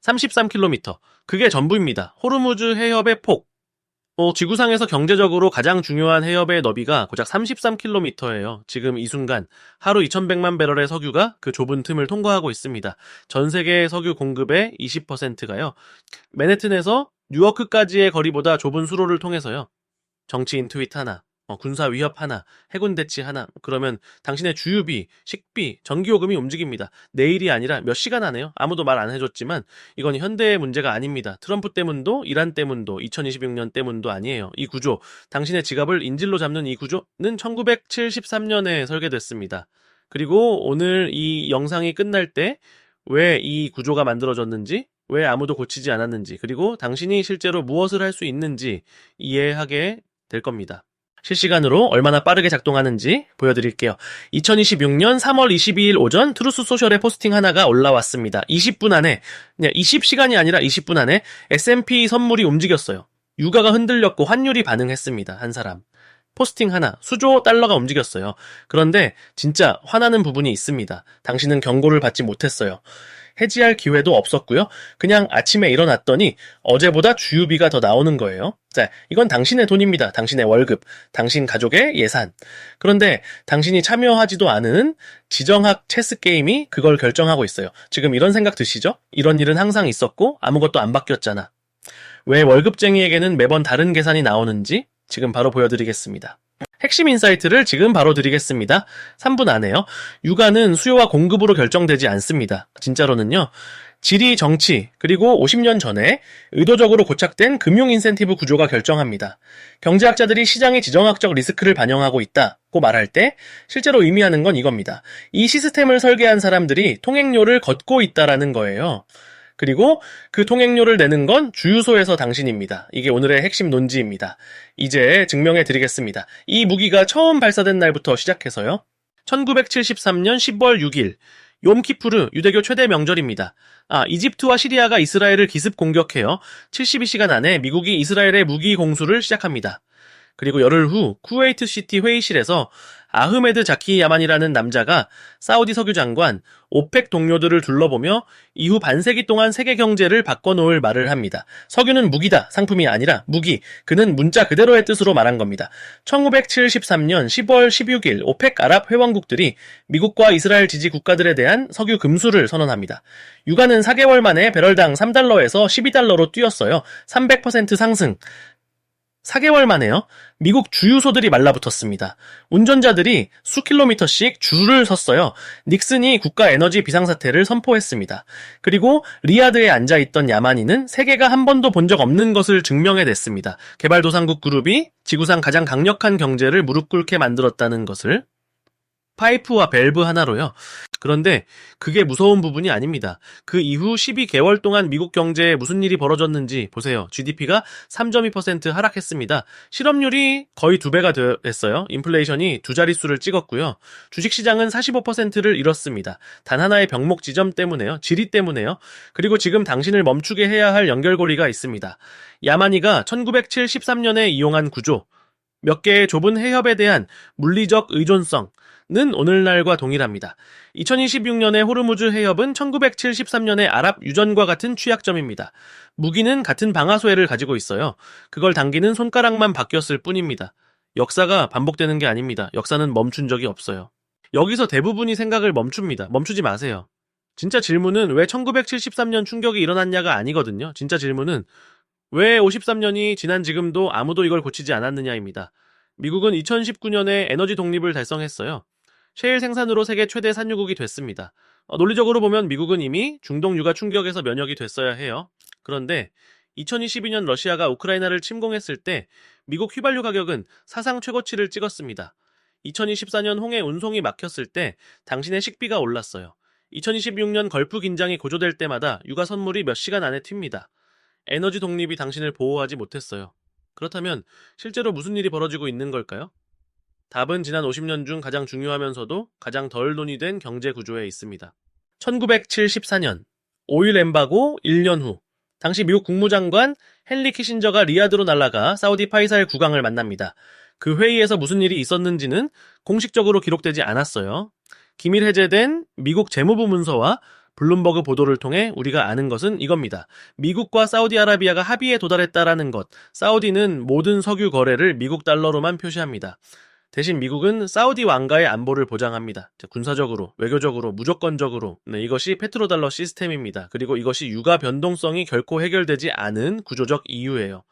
33km. 그게 전부입니다. 호르무즈 해협의 폭. 지구상에서 경제적으로 가장 중요한 해협의 너비가 고작 33km예요. 지금 이 순간 하루 2100만 배럴의 석유가 그 좁은 틈을 통과하고 있습니다. 전 세계 석유 공급의 20%가요. 맨해튼에서 뉴워크까지의 거리보다 좁은 수로를 통해서요. 정치인 트윗 하나, 군사 위협 하나, 해군 대치 하나, 그러면 당신의 주유비, 식비, 전기요금이 움직입니다. 내일이 아니라 몇 시간 안에요. 아무도 말 안 해줬지만 이건 현대의 문제가 아닙니다. 트럼프 때문도, 이란 때문도, 2026년 때문도 아니에요. 이 구조, 당신의 지갑을 인질로 잡는 이 구조는 1973년에 설계됐습니다. 그리고 오늘 이 영상이 끝날 때 왜 이 구조가 만들어졌는지, 왜 아무도 고치지 않았는지, 그리고 당신이 실제로 무엇을 할 수 있는지 이해하게 될 겁니다. 실시간으로 얼마나 빠르게 작동하는지 보여드릴게요. 2026년 3월 22일 오전 트루스 소셜에 포스팅 하나가 올라왔습니다. 20분 안에, 그냥 20시간이 아니라 20분 안에 S&P 선물이 움직였어요. 유가가 흔들렸고 환율이 반응했습니다. 한 사람. 포스팅 하나, 수조 달러가 움직였어요. 그런데 진짜 화나는 부분이 있습니다. 당신은 경고를 받지 못했어요. 해지할 기회도 없었고요. 그냥 아침에 일어났더니 어제보다 주유비가 더 나오는 거예요. 자, 이건 당신의 돈입니다. 당신의 월급, 당신 가족의 예산. 그런데 당신이 참여하지도 않은 지정학 체스 게임이 그걸 결정하고 있어요. 지금 이런 생각 드시죠? 이런 일은 항상 있었고 아무것도 안 바뀌었잖아. 왜 월급쟁이에게는 매번 다른 계산이 나오는지 지금 바로 보여드리겠습니다. 핵심 인사이트를 지금 바로 드리겠습니다. 3분 안에요. 유가는 수요와 공급으로 결정되지 않습니다. 진짜로는요. 지리, 정치, 그리고 50년 전에 의도적으로 고착된 금융 인센티브 구조가 결정합니다. 경제학자들이 시장의 지정학적 리스크를 반영하고 있다고 말할 때 실제로 의미하는 건 이겁니다. 이 시스템을 설계한 사람들이 통행료를 걷고 있다라는 거예요. 그리고 그 통행료를 내는 건 주유소에서 당신입니다. 이게 오늘의 핵심 논지입니다. 이제 증명해 드리겠습니다. 이 무기가 처음 발사된 날부터 시작해서요. 1973년 10월 6일 욤키푸르 유대교 최대 명절입니다. 이집트와 시리아가 이스라엘을 기습 공격해요. 72시간 안에 미국이 이스라엘의 무기 공수를 시작합니다. 그리고 열흘 후 쿠웨이트 시티 회의실에서 아흐메드 자키 야만이라는 남자가 사우디 석유 장관, 오펙 동료들을 둘러보며 이후 반세기 동안 세계 경제를 바꿔놓을 말을 합니다. 석유는 무기다, 상품이 아니라 무기. 그는 문자 그대로의 뜻으로 말한 겁니다. 1973년 10월 16일 오펙 아랍 회원국들이 미국과 이스라엘 지지 국가들에 대한 석유 금수를 선언합니다. 유가는 4개월 만에 배럴당 3달러에서 12달러로 뛰었어요. 300% 상승. 4개월 만에요. 미국 주유소들이 말라붙었습니다. 운전자들이 수킬로미터씩 줄을 섰어요. 닉슨이 국가 에너지 비상사태를 선포했습니다. 그리고 리야드에 앉아있던 야마니는 세계가 한 번도 본 적 없는 것을 증명해냈습니다. 개발도상국 그룹이 지구상 가장 강력한 경제를 무릎 꿇게 만들었다는 것을. 파이프와 밸브 하나로요. 그런데 그게 무서운 부분이 아닙니다. 그 이후 12개월 동안 미국 경제에 무슨 일이 벌어졌는지 보세요. GDP가 3.2% 하락했습니다. 실업률이 거의 2배가 됐어요. 인플레이션이 두 자릿수를 찍었고요. 주식시장은 45%를 잃었습니다. 단 하나의 병목 지점 때문에요. 지리 때문에요. 그리고 지금 당신을 멈추게 해야 할 연결고리가 있습니다. 야마니가 1973년에 이용한 구조, 몇 개의 좁은 해협에 대한 물리적 의존성, 는 오늘날과 동일합니다. 2026년의 호르무즈 해협은 1973년의 아랍 유전과 같은 취약점입니다. 무기는 같은 방아쇠를 가지고 있어요. 그걸 당기는 손가락만 바뀌었을 뿐입니다. 역사가 반복되는 게 아닙니다. 역사는 멈춘 적이 없어요. 여기서 대부분이 생각을 멈춥니다. 멈추지 마세요. 진짜 질문은 왜 1973년 충격이 일어났냐가 아니거든요. 진짜 질문은 왜 53년이 지난 지금도 아무도 이걸 고치지 않았느냐입니다. 미국은 2019년에 에너지 독립을 달성했어요. 셰일 생산으로 세계 최대 산유국이 됐습니다. 논리적으로 보면 미국은 이미 중동 유가 충격에서 면역이 됐어야 해요. 그런데 2022년 러시아가 우크라이나를 침공했을 때 미국 휘발유 가격은 사상 최고치를 찍었습니다. 2024년 홍해 운송이 막혔을 때 당신의 식비가 올랐어요. 2026년 걸프 긴장이 고조될 때마다 유가 선물이 몇 시간 안에 튑니다. 에너지 독립이 당신을 보호하지 못했어요. 그렇다면 실제로 무슨 일이 벌어지고 있는 걸까요? 답은 지난 50년 중 가장 중요하면서도 가장 덜 논의된 경제 구조에 있습니다. 1974년 오일 엠바고 1년 후 당시 미국 국무장관 헨리 키신저가 리야드로 날아가 사우디 파이살 국왕을 만납니다. 그 회의에서 무슨 일이 있었는지는 공식적으로 기록되지 않았어요. 기밀 해제된 미국 재무부 문서와 블룸버그 보도를 통해 우리가 아는 것은 이겁니다. 미국과 사우디아라비아가 합의에 도달했다라는 것. 사우디는 모든 석유 거래를 미국 달러로만 표시합니다. 대신 미국은 사우디 왕가의 안보를 보장합니다. 군사적으로, 외교적으로, 무조건적으로. 네, 이것이 페트로달러 시스템입니다. 그리고 이것이 유가 변동성이 결코 해결되지 않은 구조적 이유예요.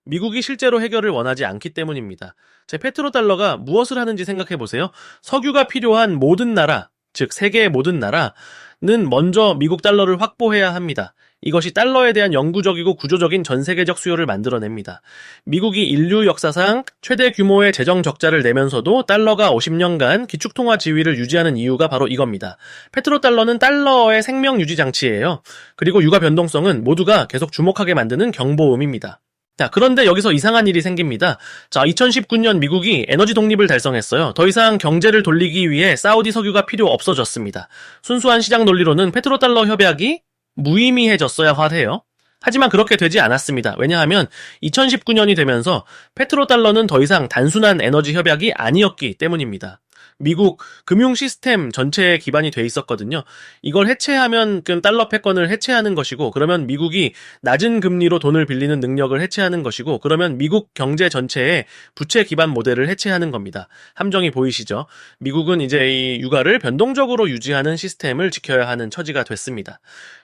미국이 실제로 해결을 원하지 않기 때문입니다. 제 페트로달러가 무엇을 하는지 생각해보세요. 석유가 필요한 모든 나라, 즉 세계의 모든 나라는 먼저 미국 달러를 확보해야 합니다. 이것이 달러에 대한 영구적이고 구조적인 전 세계적 수요를 만들어냅니다. 미국이 인류 역사상 최대 규모의 재정 적자를 내면서도 달러가 50년간 기축통화 지위를 유지하는 이유가 바로 이겁니다. 페트로달러는 달러의 생명 유지 장치예요. 그리고 유가 변동성은 모두가 계속 주목하게 만드는 경보음입니다. 자, 그런데 여기서 이상한 일이 생깁니다. 자, 2019년 미국이 에너지 독립을 달성했어요. 더 이상 경제를 돌리기 위해 사우디 석유가 필요 없어졌습니다. 순수한 시장 논리로는 페트로달러 협약이 무의미해졌어야 하대요. 하지만 그렇게 되지 않았습니다. 왜냐하면 2019년이 되면서 페트로달러는 더 이상 단순한 에너지 협약이 아니었기 때문입니다. 미국 금융 시스템 전체에 기반이 돼 있었거든요. 이걸 해체하면 그럼 달러 패권을 해체하는 것이고, 그러면 미국이 낮은 금리로 돈을 빌리는 능력을 해체하는 것이고, 그러면 미국 경제 전체의 부채 기반 모델을 해체하는 겁니다. 함정이 보이시죠? 미국은 이제 이 유가를 변동적으로 유지하는 시스템을 지켜야 하는 처지가 됐습니다.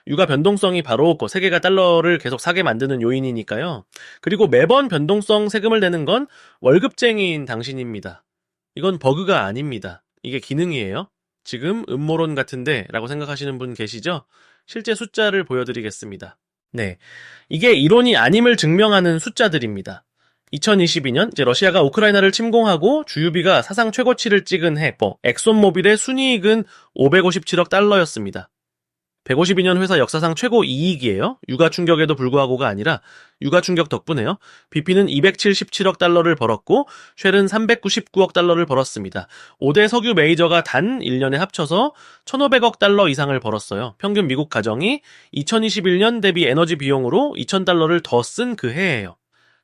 유가 변동성이 바로 세계가 달러를 계속 사게 만드는 요인이니까요. 그리고 매번 변동성 세금을 내는 건 월급쟁이인 당신입니다. 이건 버그가 아닙니다. 이게 기능이에요. 지금 음모론 같은데 라고 생각하시는 분 계시죠? 실제 숫자를 보여드리겠습니다. 네, 이게 이론이 아님을 증명하는 숫자들입니다. 2022년 이제 러시아가 우크라이나를 침공하고 주유비가 사상 최고치를 찍은 해, 엑손모빌의 순이익은 557억 달러였습니다. 152년 회사 역사상 최고 이익이에요. 유가 충격에도 불구하고가 아니라 유가 충격 덕분에요. BP는 277억 달러를 벌었고 쉘은 399억 달러를 벌었습니다. 5대 석유 메이저가 단 1년에 합쳐서 1,500억 달러 이상을 벌었어요. 평균 미국 가정이 2021년 대비 에너지 비용으로 2,000달러를 더 쓴 그 해예요.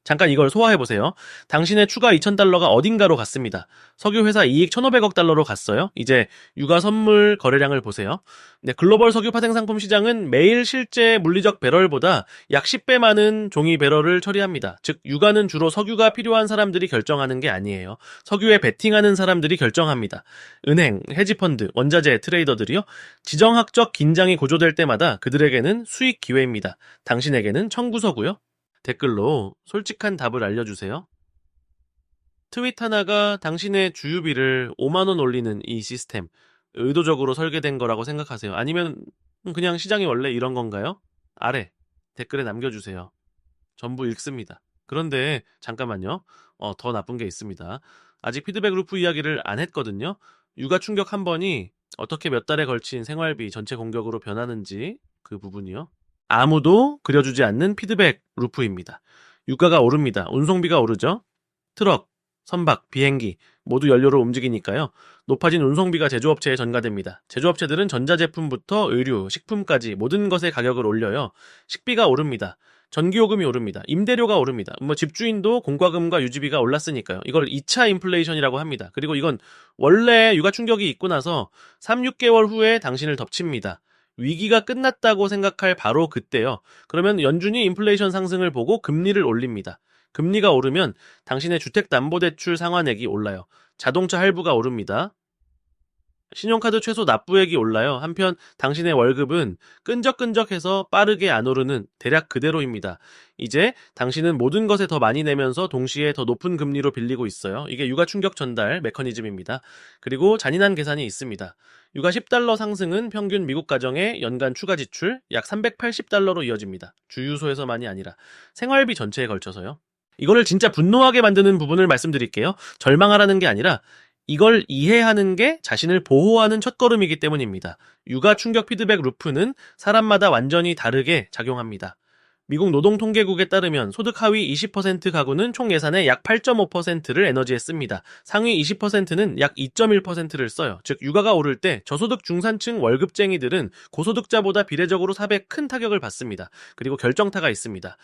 잠깐 이걸 소화해보세요. 당신의 추가 2,000달러가 어딘가로 갔습니다. 석유회사 이익 1,500억 달러로 갔어요. 이제 유가 선물 거래량을 보세요. 네, 글로벌 석유 파생상품 시장은 매일 실제 물리적 배럴보다 약 10배 많은 종이 배럴을 처리합니다. 즉 유가는 주로 석유가 필요한 사람들이 결정하는 게 아니에요. 석유에 베팅하는 사람들이 결정합니다. 은행, 헤지펀드, 원자재, 트레이더들이요. 지정학적 긴장이 고조될 때마다 그들에게는 수익 기회입니다. 당신에게는 청구서고요. 댓글로 솔직한 답을 알려주세요. 트윗 하나가 당신의 주유비를 5만원 올리는 이 시스템, 의도적으로 설계된 거라고 생각하세요? 아니면 그냥 시장이 원래 이런 건가요? 아래 댓글에 남겨주세요. 전부 읽습니다. 그런데 잠깐만요. 더 나쁜 게 있습니다. 아직 피드백 루프 이야기를 안 했거든요. 유가 충격 한 번이 어떻게 몇 달에 걸친 생활비 전체 공격으로 변하는지 그 부분이요. 아무도 그려주지 않는 피드백 루프입니다. 유가가 오릅니다. 운송비가 오르죠. 트럭, 선박, 비행기 모두 연료로 움직이니까요. 높아진 운송비가 제조업체에 전가됩니다. 제조업체들은 전자제품부터 의류, 식품까지 모든 것의 가격을 올려요. 식비가 오릅니다. 전기요금이 오릅니다. 임대료가 오릅니다. 집주인도 공과금과 유지비가 올랐으니까요. 이걸 2차 인플레이션이라고 합니다. 그리고 이건 원래 유가 충격이 있고 나서 3, 6개월 후에 당신을 덮칩니다. 위기가 끝났다고 생각할 바로 그때요. 그러면 연준이 인플레이션 상승을 보고 금리를 올립니다. 금리가 오르면 당신의 주택담보대출 상환액이 올라요. 자동차 할부가 오릅니다. 신용카드 최소 납부액이 올라요. 한편 당신의 월급은 끈적끈적해서 빠르게 안 오르는 대략 그대로입니다. 이제 당신은 모든 것에 더 많이 내면서 동시에 더 높은 금리로 빌리고 있어요. 이게 유가 충격 전달 메커니즘입니다. 그리고 잔인한 계산이 있습니다. 유가 10달러 상승은 평균 미국 가정의 연간 추가 지출 약 380달러로 이어집니다. 주유소에서만이 아니라 생활비 전체에 걸쳐서요. 이거를 진짜 분노하게 만드는 부분을 말씀드릴게요. 절망하라는 게 아니라 이걸 이해하는 게 자신을 보호하는 첫걸음이기 때문입니다. 유가 충격 피드백 루프는 사람마다 완전히 다르게 작용합니다. 미국 노동통계국에 따르면 소득 하위 20% 가구는 총 예산의 약 8.5%를 에너지에 씁니다. 상위 20%는 약 2.1%를 써요. 즉 육아가 오를 때 저소득 중산층 월급쟁이들은 고소득자보다 비례적으로 삽에 큰 타격을 받습니다. 그리고 결정타가 있습니다.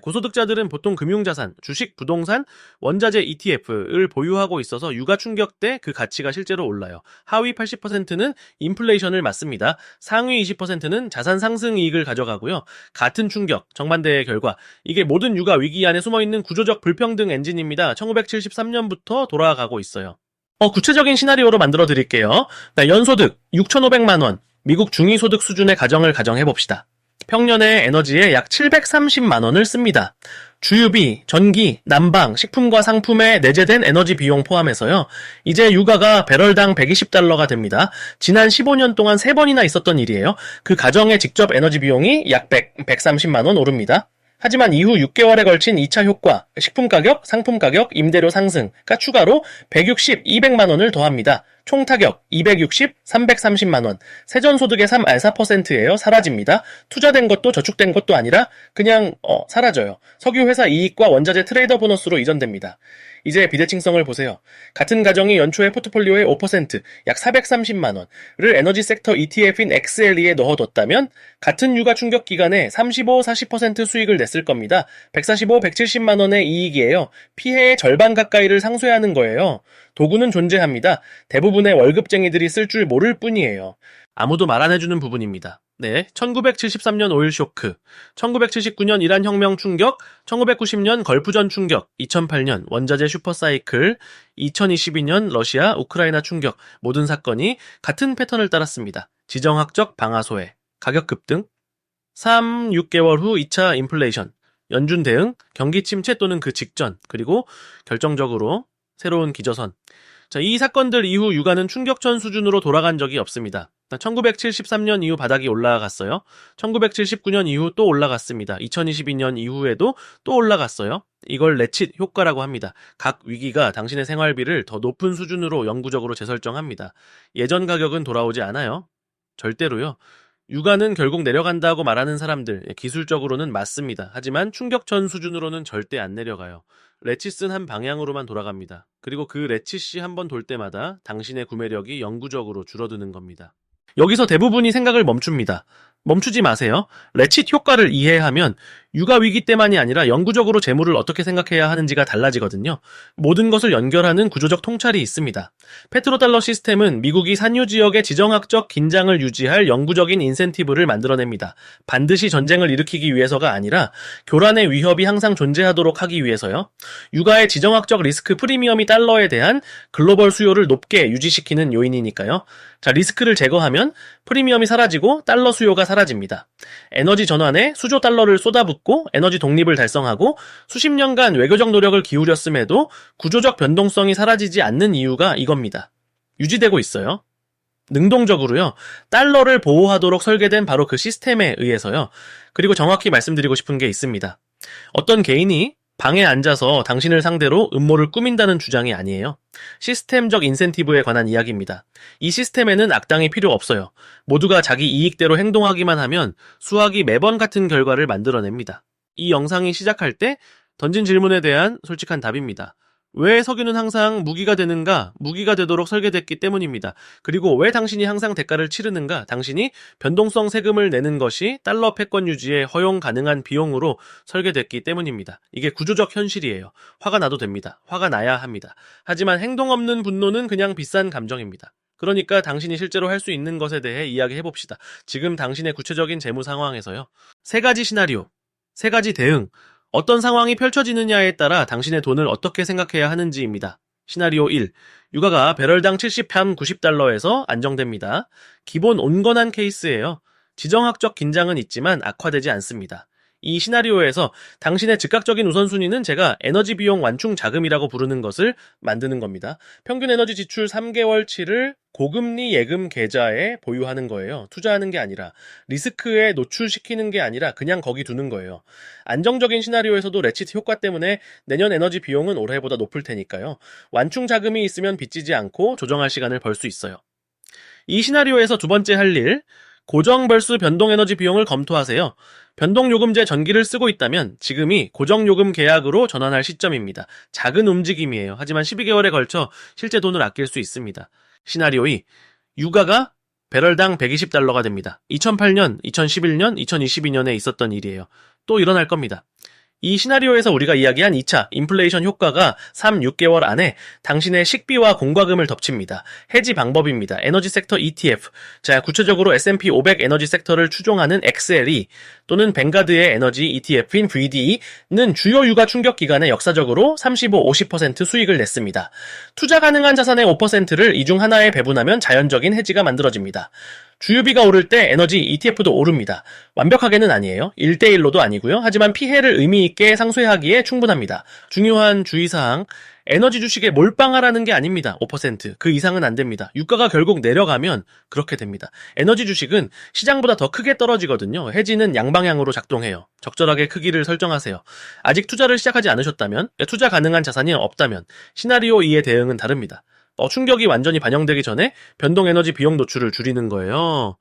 고소득자들은 보통 금융자산, 주식, 부동산, 원자재 ETF를 보유하고 있어서 육아 충격 때 그 가치가 실제로 올라요. 하위 80%는 인플레이션을 맞습니다. 상위 20%는 자산 상승 이익을 가져가고요. 같은 충격, 정반대의 결과, 이게 모든 육아 위기 안에 숨어있는 구조적 불평등 엔진입니다. 1973년부터 돌아가고 있어요. 구체적인 시나리오로 만들어 드릴게요. 연소득 6,500만 원, 미국 중위소득 수준의 가정을 가정해봅시다. 평년에 에너지에 약 730만 원을 씁니다. 주유비, 전기, 난방, 식품과 상품에 내재된 에너지 비용 포함해서요. 이제 육아가 배럴당 120달러가 됩니다. 지난 15년 동안 3번이나 있었던 일이에요. 그 가정의 직접 에너지 비용이 약 130만 원 오릅니다. 하지만 이후 6개월에 걸친 2차 효과, 식품 가격, 상품 가격, 임대료 상승가 추가로 160, 200만 원을 더합니다. 총 타격 260, 330만 원. 세전소득의 3-4%예요. 사라집니다. 투자된 것도 저축된 것도 아니라 그냥 사라져요. 석유회사 이익과 원자재 트레이더 보너스로 이전됩니다. 이제 비대칭성을 보세요. 같은 가정이 연초에 포트폴리오의 5%, 약 430만 원을 에너지 섹터 ETF인 XLE에 넣어뒀다면 같은 육아 충격 기간에 35, 40% 수익을 냈을 겁니다. 145, 170만 원의 이익이에요. 피해의 절반 가까이를 상쇄하는 거예요. 도구는 존재합니다. 대부분의 월급쟁이들이 쓸 줄 모를 뿐이에요. 아무도 말 안 해주는 부분입니다. 1973년 오일 쇼크, 1979년 이란 혁명 충격, 1990년 걸프전 충격, 2008년 원자재 슈퍼사이클, 2022년 러시아, 우크라이나 충격, 모든 사건이 같은 패턴을 따랐습니다. 지정학적 방아소외, 가격 급등, 3, 6개월 후 2차 인플레이션, 연준 대응, 경기 침체 또는 그 직전, 그리고 결정적으로 새로운 기저선. 이 사건들 이후 육아는 충격전 수준으로 돌아간 적이 없습니다. 1973년 이후 바닥이 올라갔어요. 1979년 이후 또 올라갔습니다. 2022년 이후에도 또 올라갔어요. 이걸 레칫 효과라고 합니다. 각 위기가 당신의 생활비를 더 높은 수준으로 영구적으로 재설정합니다. 예전 가격은 돌아오지 않아요. 절대로요. 육아는 결국 내려간다고 말하는 사람들, 기술적으로는 맞습니다. 하지만 충격전 수준으로는 절대 안 내려가요. 레칫은 한 방향으로만 돌아갑니다. 그리고 그 레칫이 한번 돌 때마다 당신의 구매력이 영구적으로 줄어드는 겁니다. 여기서 대부분이 생각을 멈춥니다. 멈추지 마세요. 레칫 효과를 이해하면 육아 위기 때만이 아니라 영구적으로 재물을 어떻게 생각해야 하는지가 달라지거든요. 모든 것을 연결하는 구조적 통찰이 있습니다. 페트로달러 시스템은 미국이 산유 지역의 지정학적 긴장을 유지할 영구적인 인센티브를 만들어냅니다. 반드시 전쟁을 일으키기 위해서가 아니라 교란의 위협이 항상 존재하도록 하기 위해서요. 육아의 지정학적 리스크 프리미엄이 달러에 대한 글로벌 수요를 높게 유지시키는 요인이니까요. 리스크를 제거하면 프리미엄이 사라지고 달러 수요가 사라집니다. 에너지 전환에 수조 달러를 쏟아붓고 에너지 독립을 달성하고 수십 년간 외교적 노력을 기울였음에도 구조적 변동성이 사라지지 않는 이유가 이겁니다. 유지되고 있어요. 능동적으로요. 달러를 보호하도록 설계된 바로 그 시스템에 의해서요. 그리고 정확히 말씀드리고 싶은 게 있습니다. 어떤 개인이 방에 앉아서 당신을 상대로 음모를 꾸민다는 주장이 아니에요. 시스템적 인센티브에 관한 이야기입니다. 이 시스템에는 악당이 필요 없어요. 모두가 자기 이익대로 행동하기만 하면 수학이 매번 같은 결과를 만들어냅니다. 이 영상이 시작할 때 던진 질문에 대한 솔직한 답입니다. 왜 석유는 항상 무기가 되는가? 무기가 되도록 설계됐기 때문입니다. 그리고 왜 당신이 항상 대가를 치르는가? 당신이 변동성 세금을 내는 것이 달러 패권 유지에 허용 가능한 비용으로 설계됐기 때문입니다. 이게 구조적 현실이에요. 화가 나도 됩니다. 화가 나야 합니다. 하지만 행동 없는 분노는 그냥 비싼 감정입니다. 그러니까 당신이 실제로 할 수 있는 것에 대해 이야기해봅시다. 지금 당신의 구체적인 재무 상황에서요. 3가지 시나리오, 3가지 대응, 어떤 상황이 펼쳐지느냐에 따라 당신의 돈을 어떻게 생각해야 하는지입니다. 시나리오 1. 육아가 배럴당 70편 90달러에서 안정됩니다. 기본 온건한 케이스예요. 지정학적 긴장은 있지만 악화되지 않습니다. 이 시나리오에서 당신의 즉각적인 우선순위는 제가 에너지 비용 완충 자금이라고 부르는 것을 만드는 겁니다. 평균 에너지 지출 3개월치를 고금리 예금 계좌에 보유하는 거예요. 투자하는 게 아니라 리스크에 노출시키는 게 아니라 그냥 거기 두는 거예요. 안정적인 시나리오에서도 레칫 효과 때문에 내년 에너지 비용은 올해보다 높을 테니까요. 완충 자금이 있으면 빚지지 않고 조정할 시간을 벌 수 있어요. 이 시나리오에서 두 번째 할 일, 고정 vs 변동 에너지 비용을 검토하세요. 변동요금제 전기를 쓰고 있다면 지금이 고정요금 계약으로 전환할 시점입니다. 작은 움직임이에요. 하지만 12개월에 걸쳐 실제 돈을 아낄 수 있습니다. 시나리오 2. 유가가 배럴당 $120가 됩니다. 2008년, 2011년, 2022년에 있었던 일이에요. 또 일어날 겁니다. 이 시나리오에서 우리가 이야기한 2차 인플레이션 효과가 3, 6개월 안에 당신의 식비와 공과금을 덮칩니다. 해지 방법입니다. 에너지 섹터 ETF, 자 구체적으로 S&P 500 에너지 섹터를 추종하는 XLE 또는 뱅가드의 에너지 ETF인 VDE는 주요 유가 충격 기간에 역사적으로 35, 50% 수익을 냈습니다. 투자 가능한 자산의 5%를 이 중 하나에 배분하면 자연적인 해지가 만들어집니다. 주유비가 오를 때 에너지 ETF도 오릅니다. 완벽하게는 아니에요. 1대1로도 아니고요. 하지만 피해를 의미 있게 상쇄하기에 충분합니다. 중요한 주의사항, 에너지 주식에 몰빵하라는 게 아닙니다. 5%. 그 이상은 안 됩니다. 유가가 결국 내려가면 그렇게 됩니다. 에너지 주식은 시장보다 더 크게 떨어지거든요. 해지는 양방향으로 작동해요. 적절하게 크기를 설정하세요. 아직 투자를 시작하지 않으셨다면, 투자 가능한 자산이 없다면 시나리오 2의 대응은 다릅니다. 충격이 완전히 반영되기 전에 변동에너지 비용 노출을 줄이는 거예요.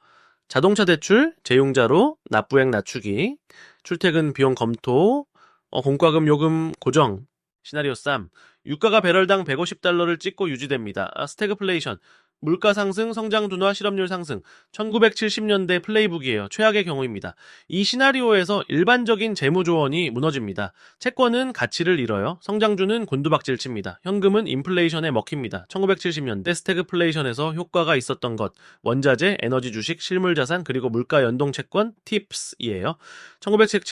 자동차 대출, 재융자로, 납부액 낮추기, 출퇴근 비용 검토, 공과금 요금 고정. 시나리오 3. 유가가 배럴당 $150를 찍고 유지됩니다. 스태그플레이션. 물가 상승, 성장 둔화, 실업률 상승. 1970년대 플레이북이에요. 최악의 경우입니다. 이 시나리오에서 일반적인 재무 조언이 무너집니다. 채권은 가치를 잃어요. 성장주는 곤두박질 칩니다. 현금은 인플레이션에 먹힙니다. 1970년대 스태그플레이션에서 효과가 있었던 것. 원자재, 에너지 주식, 실물 자산, 그리고 물가 연동 채권, 팁스이에요.